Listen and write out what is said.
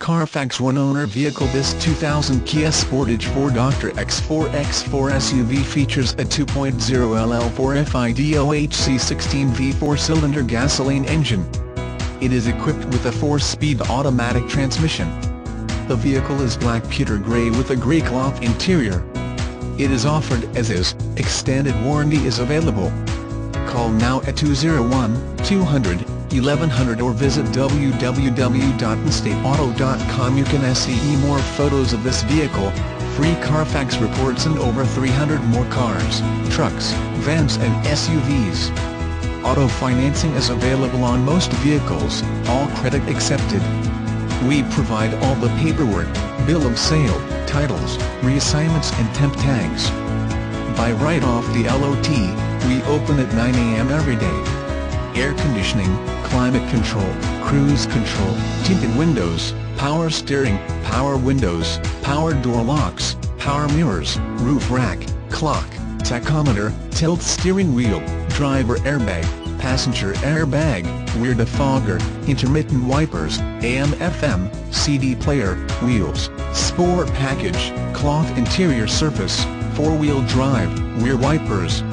Carfax one-owner vehicle. This 2000 Kia Sportage 4Doctor X4 SUV features a 2.0 LL4 FIDO HC16 V4-cylinder gasoline engine. It is equipped with a 4-speed automatic transmission. The vehicle is black pewter grey with a grey cloth interior. It is offered as is. Extended warranty is available. Call now at 201-200-1100 or visit www.instateauto.com. You can see more photos of this vehicle, free Carfax reports and over 300 more cars, trucks, vans and SUVs. Auto financing is available on most vehicles, all credit accepted. We provide all the paperwork, bill of sale, titles, reassignments and temp tags. Buy right off the LOT. We open at 9 a.m. every day. Air conditioning, climate control, cruise control, tinted windows, power steering, power windows, power door locks, power mirrors, roof rack, clock, tachometer, tilt steering wheel, driver airbag, passenger airbag, rear defogger, intermittent wipers, AM/FM, CD player, wheels, sport package, cloth interior surface, 4-wheel drive, rear wipers.